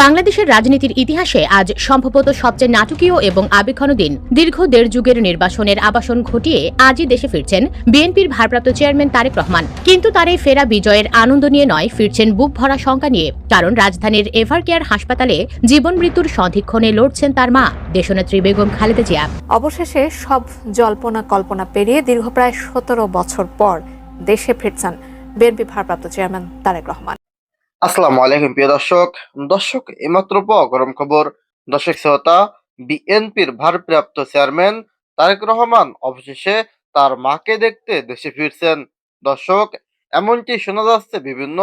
বাংলাদেশের রাজনীতির ইতিহাসে আজ সম্ভবত সবচেয়ে নাটকীয় এবং আবেগঘন দিন। দীর্ঘ দেড় যুগের নির্বাসনের আবাসন ঘটিয়ে আজই দেশে ফিরছেন বিএনপির ভারপ্রাপ্ত চেয়ারম্যান তারেক রহমান। কিন্তু তার এই ফেরা বিজয়ের আনন্দ নিয়ে নয়, ফিরছেন বুক ভরা শঙ্কা নিয়ে। কারণ রাজধানীর এভারকেয়ার হাসপাতালে জীবন মৃত্যুর সন্ধিক্ষণে লড়ছেন তার মা দেশনেত্রী বেগম খালেদা জিয়া। অবশেষে সব জল্পনা কল্পনা পেরিয়ে দীর্ঘ প্রায় 17 বছর পর দেশে ফিরছেন বিএনপি ভারপ্রাপ্ত চেয়ারম্যান তারেক রহমান। আসসালামু আলাইকুম প্রিয় দর্শক এইমাত্র গরম খবর। দর্শক শ্রোতা, বিএনপির ভারপ্রাপ্ত চেয়ারম্যান তারেক রহমান অবশেষে তার মাকে দেখতে দেশে ফিরছেন। দর্শক, এমনটি শোনা যাচ্ছে বিভিন্ন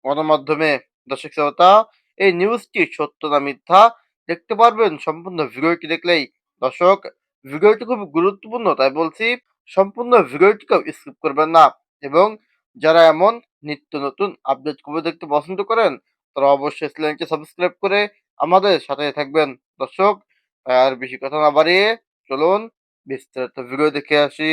গণমাধ্যমে। দর্শক শ্রোতা, এই নিউজটি সত্য না মিথ্যা দেখতে পারবেন সম্পূর্ণ ভিডিওটি দেখলেই। দর্শক, ভিডিওটি খুব গুরুত্বপূর্ণ, তাই বলছি সম্পূর্ণ ভিডিওটিকেও স্কিপ করবেন না। এবং যারা এমন নিত্য নতুন আপডেট খবর দেখতে পছন্দ করেন তারা অবশ্যই চ্যানেলটি সাবস্ক্রাইব করে আমাদের সাথে থাকবেন। দর্শক, আর বেশি কথা না বাড়িয়ে চলুন বিস্তারিত ভিডিও দেখে আসি।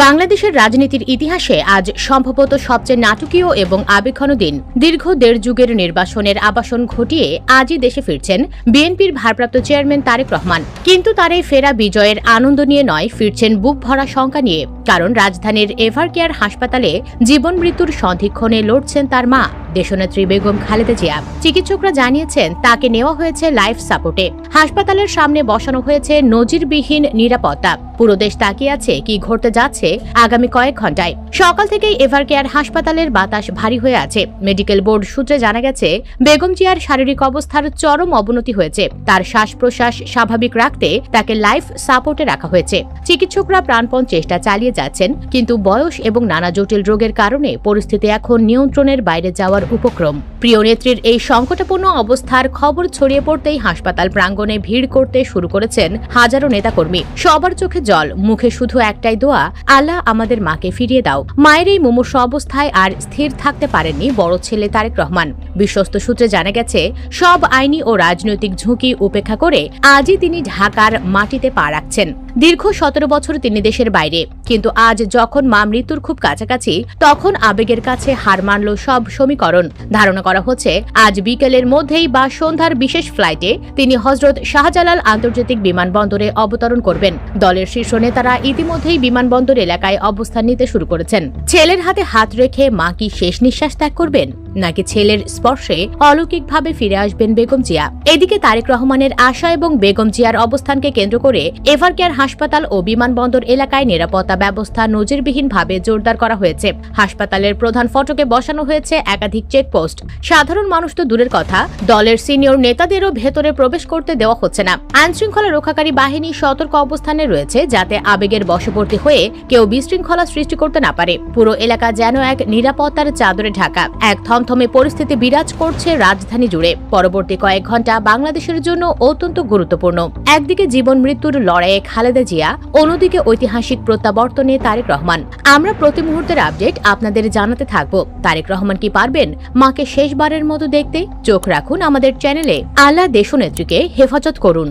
বাংলাদেশের রাজনীতির ইতিহাসে আজ সম্ভবত সবচেয়ে নাটকীয় এবং আবেগঘন দিন। দীর্ঘ দেড় যুগের নির্বাসনের আবাসন ঘটিয়ে আজই দেশে ফিরছেন বিএনপির ভারপ্রাপ্ত চেয়ারম্যান তারেক রহমান। কিন্তু তার এই ফেরা বিজয়ের আনন্দ নিয়ে নয়, ফিরছেন বুক ভরা শঙ্কা নিয়ে। কারণ রাজধানীর এভারকেয়ার হাসপাতালে জীবন মৃত্যুর সন্ধিক্ষণে লড়ছেন তার মা দেশনেত্রী বেগম খালেদা জিয়া। চিকিৎসকরা জানিয়েছেন তাকে নেওয়া হয়েছে লাইফ সাপোর্টে। হাসপাতালের সামনে বসানো হয়েছে নজিরবিহীন নিরাপত্তা। পুরো দেশ তাকিয়ে আছে কি ঘটতে যাচ্ছে আগামী কয়েক ঘন্টায়। সকাল থেকেই এভারকেয়ার হাসপাতালের বাতাস ভারী হয়ে আছে। মেডিকেল বোর্ড সূত্রে জানা গেছে বেগম জিয়ার শারীরিক অবস্থার চরম অবনতি হয়েছে। তার শ্বাস প্রশ্বাস স্বাভাবিক রাখতে তাকে লাইফ সাপোর্টে রাখা হয়েছে। চিকিৎসকরা প্রাণপণ চেষ্টা চালিয়ে যাচ্ছেন, কিন্তু বয়স এবং নানা জটিল রোগের কারণে পরিস্থিতি এখন নিয়ন্ত্রণের বাইরে যাওয়ার উপক্রম। প্রিয় নেত্রীর এই সংকটাপন্ন অবস্থার খবর ছড়িয়ে পড়তেই হাসপাতাল প্রাঙ্গণে ভিড় করতে শুরু করেছেন হাজারো নেতাকর্মী। সবার চোখে জল, মুখে শুধু একটাই দোয়া, আল্লাহ আমাদের মাকে ফিরিয়ে দাও। মায়ের এই মুমূর্ষ অবস্থায় আর স্থির থাকতে পারেননি বড় ছেলে তারেক রহমান। বিশ্বস্ত সূত্রে জানা গেছে সব আইনি ও রাজনৈতিক ঝুঁকি উপেক্ষা করে আজই তিনি ঢাকার মাটিতে পা রাখছেন। দীর্ঘ 17 বছর তিনি দেশের বাইরে, কিন্তু আজ যখন মা মৃত্যুর খুব কাছাকাছি তখন আবেগের কাছে হার মানল সব সমীকরণ। ধারণা করা হচ্ছে আজ বিকেলের মধ্যেই বা সন্ধ্যার বিশেষ ফ্লাইটে তিনি হযরত শাহজালাল আন্তর্জাতিক বিমানবন্দরে অবতরণ করবেন। দলের শীর্ষ নেতারা ইতিমধ্যেই বিমানবন্দর এলাকায় অবস্থান নিতে শুরু করেছেন। ছেলের হাতে হাত রেখে মা কি শেষ নিঃশ্বাস ত্যাগ করবেন, নাকি ছেলের স্পর্শে অলৌকিকভাবে ফিরে আসবেন বেগম জিয়া? এদিকে তারেক রহমানের আশা এবং বেগম জিয়ার অবস্থানকে কেন্দ্র করে এভারকেয়ার হাসপাতাল ও বিমানবন্দর এলাকায় নিরাপত্তা ব্যবস্থা নজিরবিহীনভাবে জোরদার করা হয়েছে। হাসপাতালের প্রধান ফটকে বসানো হয়েছে একাধিক চেকপোস্ট। সাধারণ মানুষ তো দূরের কথা, দলের সিনিয়র নেতাদেরও ভেতরে প্রবেশ করতে দেওয়া হচ্ছে না। আইনশৃঙ্খলা রক্ষাকারী বাহিনী সতর্ক অবস্থানে রয়েছে যাতে আবেগের বশবর্তী হয়ে কেউ বিশৃঙ্খলা সৃষ্টি করতে না পারে। পুরো এলাকা যেন এক নিরাপত্তার চাদরে ঢাকা। এক থমথমে পরিস্থিতি বিরাজ করছে রাজধানী জুড়ে। পরবর্তী কয়েক ঘন্টা বাংলাদেশের জন্য অত্যন্ত গুরুত্বপূর্ণ। একদিকে জীবন মৃত্যুর লড়াইয়ে খালেদা জিয়া, অন্যদিকে ঐতিহাসিক প্রত্যাবর্তনে তারেক রহমান। আমরা প্রতি মুহূর্তের আপডেট আপনাদের জানাতে থাকব। তারেক রহমান কি পারবেন মাকে শেষবারের মতো দেখতে? চোখ রাখুন আমাদের চ্যানেলে। আল্লাহ দেশনেত্রীকে হেফাজত করুন।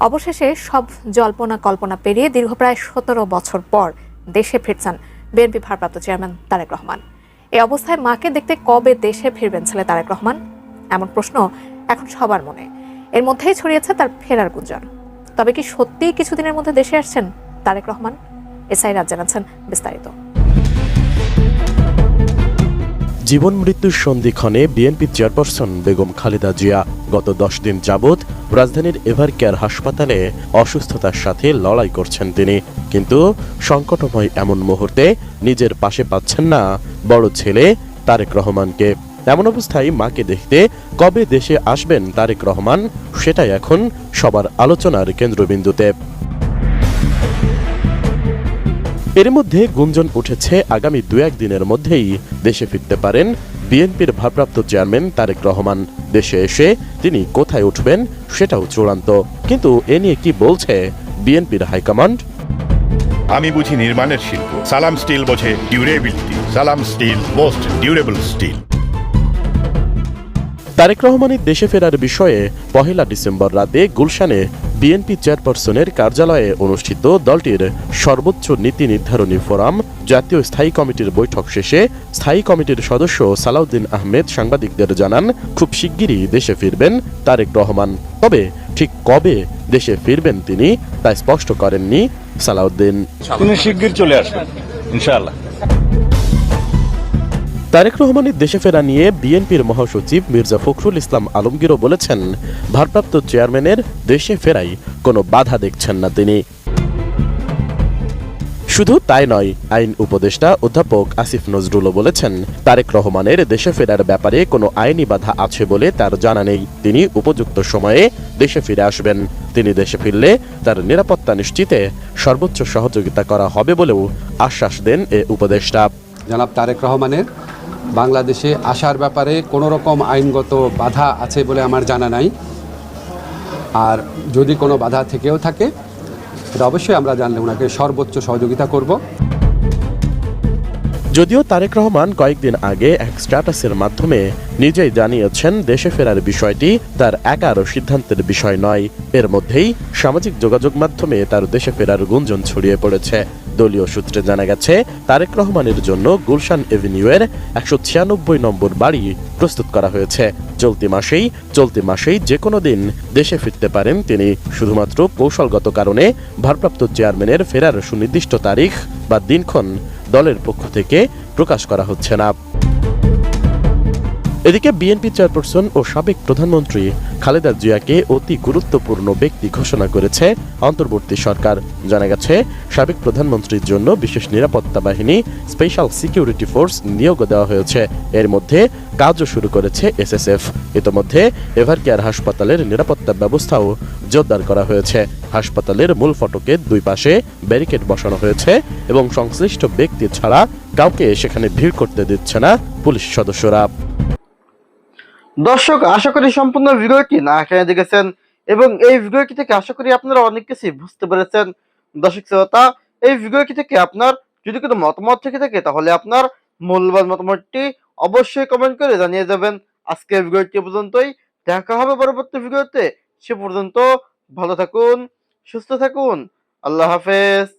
অবশেষে সব জল্পনা কল্পনা পেরিয়ে দীর্ঘ প্রায় 17 বছর পর দেশে ফিরছেন বিএনপি ভারপ্রাপ্ত চেয়ারম্যান তারেক রহমান। এই অবস্থায় মাকে দেখতে কবে দেশে ফিরবেন ছেলে তারেক রহমান, এমন প্রশ্ন এখন সবার মনে। এর মধ্যেই ছড়িয়েছে তার ফেরার গুঞ্জন। তবে কি সত্যিই কিছুদিনের মধ্যে দেশে আসছেন তারেক রহমান? এসআই রাজ জানাচ্ছেন বিস্তারিত। জীবন মৃত্যুর সন্ধিক্ষণে বিএনপি চেয়ারপারসন বেগম খালেদা জিয়া গত 10 দিন যাবৎ রাজধানীর এভারকেয়ার হাসপাতালে অসুস্থতার সাথে লড়াই করছেন তিনি। কিন্তু সংকটময় এমন মুহূর্তে নিজের পাশে পাচ্ছেন না বড় ছেলে তারেক রহমানকে। এমন অবস্থায় মাকে দেখতে কবে দেশে আসবেন তারেক রহমান, সেটাই এখন সবার আলোচনার কেন্দ্রবিন্দুতে। এর মধ্যে গুঞ্জন উঠেছে আগামী 2-1 দিনের মধ্যেই দেশে ফিরতে পারেন বিএনপির ভারপ্রাপ্ত চেয়ারম্যান তারেক রহমান। দেশে এসে তিনি কোথায় উঠবেন সেটাও চূড়ান্ত। কিন্তু এ নিয়ে কি বলছে বিএনপির হাইকমান্ড? আমি বুঝি নির্মাণের শিল্প, সালাম স্টিল বোঝে durability. Salam steel, most durable steel. Tarique রহমানের দেশে ফেরার বিষয়ে 1 ডিসেম্বর রাতে গুলশানে বিএনপি চেয়ারপারসনের কার্যালয়ে অনুষ্ঠিত দলটির সর্বোচ্চ নীতি নির্ধারণী ফোরাম জাতীয় স্থায়ী কমিটির বৈঠক শেষে স্থায়ী কমিটির সদস্য সালাউদ্দিন আহমেদ সাংবাদিকদের জানান, খুব শিগগিরই দেশে ফিরবেন তারেক রহমান। তবে ঠিক কবে দেশে ফিরবেন তিনি তা স্পষ্ট করেননি সালাউদ্দিন। তিনি শিগগির চলে আসবেন ইনশাআল্লাহ। তারেক রহমানের দেশে ফেরা নিয়ে বিএনপির মহাসচিব মির্জা ফখরুল ইসলাম আলমগীরও বলেছেন, ভারপ্রাপ্ত চেয়ারম্যানের দেশে ফেরাই কোনো বাধা দেখছেন না তিনি। শুধু তাই নয়, আইন উপদেষ্টা অধ্যাপক আসিফ নজরুলও বলেছেন, তারেক রহমানের দেশে ফেরার ব্যাপারে কোনো আইনি বাধা আছে বলে তার জানা নেই। তিনি উপযুক্ত সময়ে দেশে ফিরে আসবেন। তিনি দেশে ফিরলে তার নিরাপত্তা নিশ্চিতে সর্বোচ্চ সহযোগিতা করা হবে বলেও আশ্বাস দেন এ উপদেষ্টা। জনাব তারেক রহমানের বাংলাদেশে আসার ব্যাপারে কোনো রকম আইনগত বাধা আছে বলে আমার জানা নাই। আর যদি কোনো বাধা থেকেও থাকে, এটা অবশ্যই আমরা জানলে ওনাকে সর্বোচ্চ সহযোগিতা করব। যদিও তারেক রহমান কয়েকদিন আগে এক স্ট্যাটাসের মাধ্যমে নিজেই জানিয়েছেন দেশে ফেরার বিষয়টি তার একার সিদ্ধান্তের বিষয় নয়। এর মধ্যেই সামাজিক যোগাযোগ মাধ্যমে তার দেশে ফেরার গুঞ্জন ছড়িয়ে পড়েছে। দলীয় সূত্রে জানা গেছে, তারেক রহমানের জন্য গুলশান এভিনিউয়ের 196 নম্বর বাড়ি প্রস্তুত করা হয়েছে। চলতি মাসেই যে কোনো দিন দেশে ফিরতে পারেন তিনি। শুধুমাত্র কৌশলগত কারণে ভারপ্রাপ্ত চেয়ারম্যানের ফেরার সুনির্দিষ্ট তারিখ বা দিনক্ষণ দলের পক্ষ থেকে প্রকাশ করা হচ্ছে না। এদিকে বিএনপি চেয়ারপারসন ও সাবেক প্রধানমন্ত্রী খালেদা জিয়াকে অতি গুরুত্বপূর্ণ ব্যক্তি ঘোষণা করেছে অন্তর্বর্তী সরকার। জানা গেছে, সাবেক প্রধানমন্ত্রীর জন্য বিশেষ নিরাপত্তা বাহিনী স্পেশাল সিকিউরিটি ফোর্স নিয়োগ দেওয়া হয়েছে। এর মধ্যে কাজও শুরু করেছে এসএসএফ। ইতোমধ্যে এভারকেয়ার হাসপাতালের নিরাপত্তা ব্যবস্থাও জোরদার করা হয়েছে। হাসপাতালের মূল ফটকের দুই পাশে ব্যারিকেড বসানো হয়েছে এবং সংশ্লিষ্ট ব্যক্তি ছাড়া কাউকে সেখানে ভিড় করতে দিচ্ছে না পুলিশ সদস্যরা। দর্শক, আশা করি সম্পূর্ণ ভিডিওটি না খেয়ে দেখেছেন এবং এই ভিডিওটি থেকে আশা করি আপনারা অনেক কিছুই বুঝতে পেরেছেন। দর্শক শ্রোতা, এই ভিডিওটি থেকে আপনার যদি কোনো মতামত থেকে থাকে তাহলে আপনার মূল্যবান মতামতটি অবশ্যই কমেন্ট করে জানিয়ে যাবেন। আজকের ভিডিওটি পর্যন্তই, দেখা হবে পরবর্তী ভিডিওতে। সে পর্যন্ত ভালো থাকুন, সুস্থ থাকুন, আল্লাহ হাফেজ।